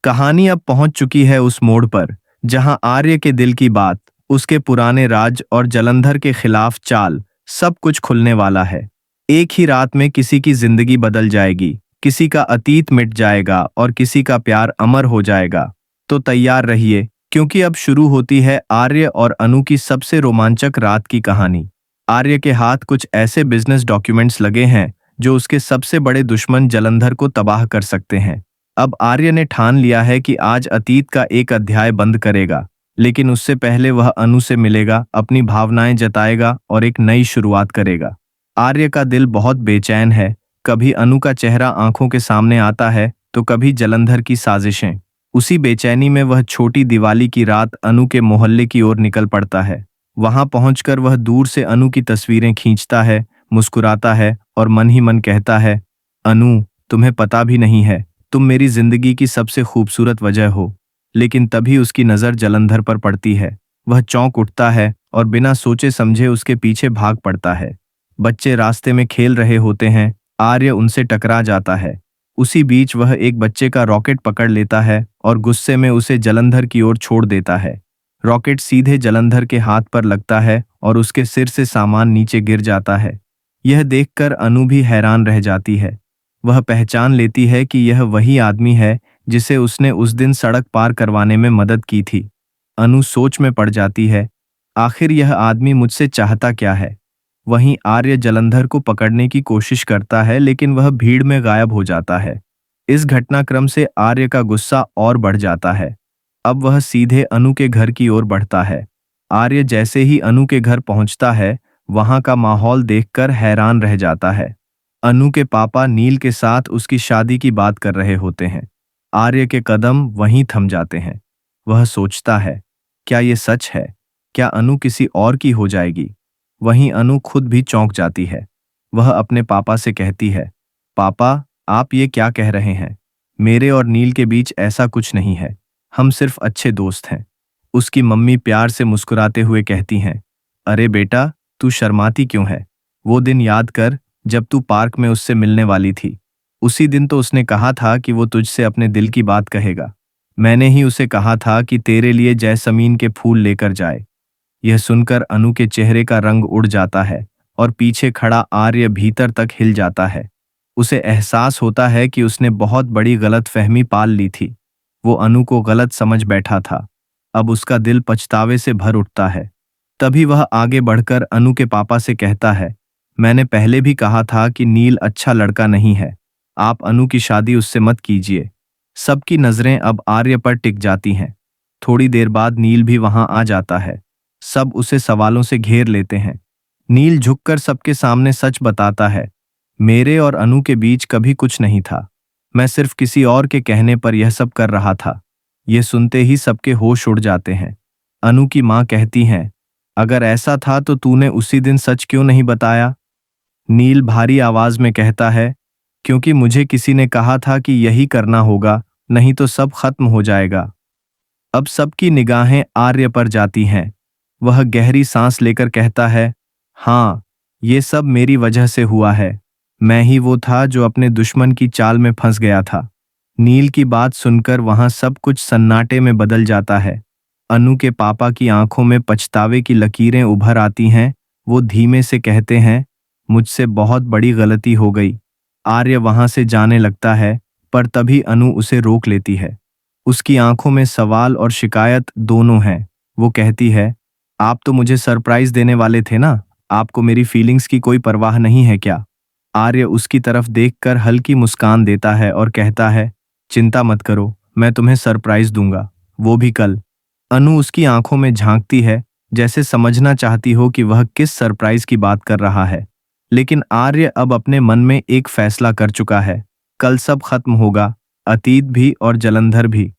कहानी अब पहुंच चुकी है उस मोड़ पर जहां आर्य के दिल की बात, उसके पुराने राज और जलंधर के खिलाफ चाल, सब कुछ खुलने वाला है। एक ही रात में किसी की जिंदगी बदल जाएगी, किसी का अतीत मिट जाएगा और किसी का प्यार अमर हो जाएगा। तो तैयार रहिए, क्योंकि अब शुरू होती है आर्य और अनु की सबसे रोमांचक रात की कहानी। आर्य के हाथ कुछ ऐसे बिजनेस डॉक्यूमेंट्स लगे हैं जो उसके सबसे बड़े दुश्मन जलंधर को तबाह कर सकते हैं। अब आर्य ने ठान लिया है कि आज अतीत का एक अध्याय बंद करेगा, लेकिन उससे पहले वह अनु से मिलेगा, अपनी भावनाएं जताएगा और एक नई शुरुआत करेगा। आर्य का दिल बहुत बेचैन है, कभी अनु का चेहरा आंखों के सामने आता है तो कभी जलंधर की साजिशें। उसी बेचैनी में वह छोटी दिवाली की रात अनु के मोहल्ले की ओर निकल पड़ता है। वहां पहुंचकर वह दूर से अनु की तस्वीरें खींचता है, मुस्कुराता है और मन ही मन कहता है, अनु, तुम्हें पता भी नहीं है, तुम मेरी जिंदगी की सबसे खूबसूरत वजह हो। लेकिन तभी उसकी नजर जलंधर पर पड़ती है। वह चौंक उठता है और बिना सोचे समझे उसके पीछे भाग पड़ता है। बच्चे रास्ते में खेल रहे होते हैं, आर्य उनसे टकरा जाता है। उसी बीच वह एक बच्चे का रॉकेट पकड़ लेता है और गुस्से में उसे जलंधर की ओर छोड़ देता है। रॉकेट सीधे जलंधर के हाथ पर लगता है और उसके सिर से सामान नीचे गिर जाता है। यह देखकर अनु भी हैरान रह जाती है। वह पहचान लेती है कि यह वही आदमी है जिसे उसने उस दिन सड़क पार करवाने में मदद की थी। अनु सोच में पड़ जाती है, आखिर यह आदमी मुझसे चाहता क्या है। वहीं आर्य जलंधर को पकड़ने की कोशिश करता है, लेकिन वह भीड़ में गायब हो जाता है। इस घटनाक्रम से आर्य का गुस्सा और बढ़ जाता है। अब वह सीधे अनु के घर की ओर बढ़ता है। आर्य जैसे ही अनु के घर पहुंचता है, वहां का माहौल देखकर हैरान रह जाता है। अनु के पापा नील के साथ उसकी शादी की बात कर रहे होते हैं। आर्य के कदम वहीं थम जाते हैं। वह सोचता है, क्या ये सच है? क्या अनु किसी और की हो जाएगी? वहीं अनु खुद भी चौंक जाती है। वह अपने पापा से कहती है, पापा, आप ये क्या कह रहे हैं? मेरे और नील के बीच ऐसा कुछ नहीं है, हम सिर्फ अच्छे दोस्त हैं। उसकी मम्मी प्यार से मुस्कुराते हुए कहती हैं, अरे बेटा, तू शर्माती क्यों है? वो दिन याद कर जब तू पार्क में उससे मिलने वाली थी। उसी दिन तो उसने कहा था कि वो तुझसे अपने दिल की बात कहेगा। मैंने ही उसे कहा था कि तेरे लिए जैसमीन के फूल लेकर जाए। यह सुनकर अनु के चेहरे का रंग उड़ जाता है और पीछे खड़ा आर्य भीतर तक हिल जाता है। उसे एहसास होता है कि उसने बहुत बड़ी गलतफहमी पाल ली थी। वो अनु को गलत समझ बैठा था। अब उसका दिल पछतावे से भर उठता है। तभी वह आगे बढ़कर अनु के पापा से कहता है, मैंने पहले भी कहा था कि नील अच्छा लड़का नहीं है। आप अनु की शादी उससे मत कीजिए। सबकी नजरें अब आर्य पर टिक जाती हैं। थोड़ी देर बाद नील भी वहां आ जाता है। सब उसे सवालों से घेर लेते हैं। नील झुककर सबके सामने सच बताता है, मेरे और अनु के बीच कभी कुछ नहीं था। मैं सिर्फ किसी और के कहने पर यह सब कर रहा था। यह सुनते ही सबके होश उड़ जाते हैं। अनु की मां कहती हैं, अगर ऐसा था तो तूने उसी दिन सच क्यों नहीं बताया? नील भारी आवाज में कहता है, क्योंकि मुझे किसी ने कहा था कि यही करना होगा, नहीं तो सब खत्म हो जाएगा। अब सबकी निगाहें आर्य पर जाती हैं। वह गहरी सांस लेकर कहता है, हाँ, ये सब मेरी वजह से हुआ है। मैं ही वो था जो अपने दुश्मन की चाल में फंस गया था। नील की बात सुनकर वहां सब कुछ सन्नाटे में बदल जाता है। अनु के पापा की आंखों में पछतावे की लकीरें उभर आती हैं। वो धीमे से कहते हैं, मुझसे बहुत बड़ी गलती हो गई। आर्य वहां से जाने लगता है, पर तभी अनु उसे रोक लेती है। उसकी आंखों में सवाल और शिकायत दोनों हैं। वो कहती है, आप तो मुझे सरप्राइज देने वाले थे ना, आपको मेरी फीलिंग्स की कोई परवाह नहीं है क्या? आर्य उसकी तरफ देखकर हल्की मुस्कान देता है और कहता है, चिंता मत करो, मैं तुम्हें सरप्राइज दूंगा, वो भी कल। अनु उसकी आंखों में झांकती है, जैसे समझना चाहती हो कि वह किस सरप्राइज की बात कर रहा है। लेकिन आर्य अब अपने मन में एक फैसला कर चुका है। कल सब खत्म होगा, अतीत भी और जलंधर भी।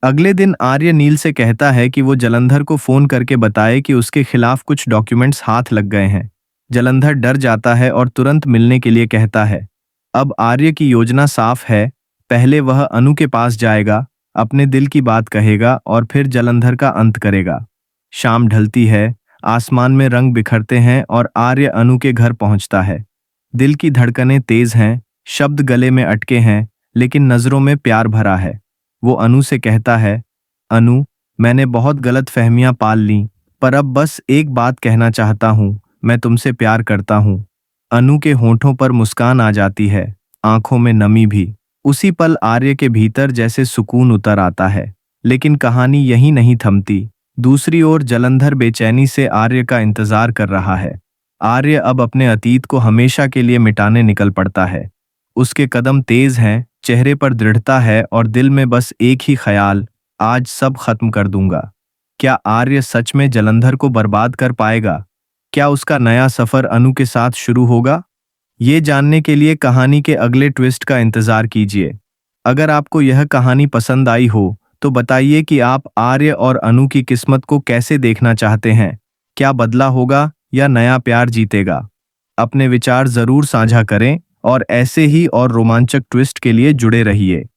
अगले दिन आर्य नील से कहता है कि वो जलंधर को फोन करके बताए कि उसके खिलाफ कुछ डॉक्यूमेंट्स हाथ लग गए हैं। जलंधर डर जाता है और तुरंत मिलने के लिए कहता है। अब आर्य की योजना साफ है। पहले वह अनु के पास जाएगा, अपने दिल की बात कहेगा और फिर जलंधर का अंत करेगा। शाम ढलती है, आसमान में रंग बिखरते हैं और आर्य अनु के घर पहुंचता है। दिल की धड़कनें तेज हैं, शब्द गले में अटके हैं, लेकिन नजरों में प्यार भरा है। वो अनु से कहता है, अनु, मैंने बहुत गलत फहमियां पाल ली, पर अब बस एक बात कहना चाहता हूँ, मैं तुमसे प्यार करता हूँ। अनु के होठों पर मुस्कान आ जाती है, आंखों में नमी भी। उसी पल आर्य के भीतर जैसे सुकून उतर आता है। लेकिन कहानी यहीं नहीं थमती। दूसरी ओर जलंधर बेचैनी से आर्य का इंतजार कर रहा है। आर्य अब अपने अतीत को हमेशा के लिए मिटाने निकल पड़ता है। उसके कदम तेज हैं, चेहरे पर दृढ़ता है और दिल में बस एक ही ख्याल, आज सब खत्म कर दूंगा। क्या आर्य सच में जलंधर को बर्बाद कर पाएगा? क्या उसका नया सफर अनु के साथ शुरू होगा? ये जानने के लिए कहानी के अगले ट्विस्ट का इंतजार कीजिए। अगर आपको यह कहानी पसंद आई हो तो बताइए कि आप आर्य और अनु की किस्मत को कैसे देखना चाहते हैं। क्या बदला होगा या नया प्यार जीतेगा? अपने विचार जरूर साझा करें और ऐसे ही और रोमांचक ट्विस्ट के लिए जुड़े रहिए।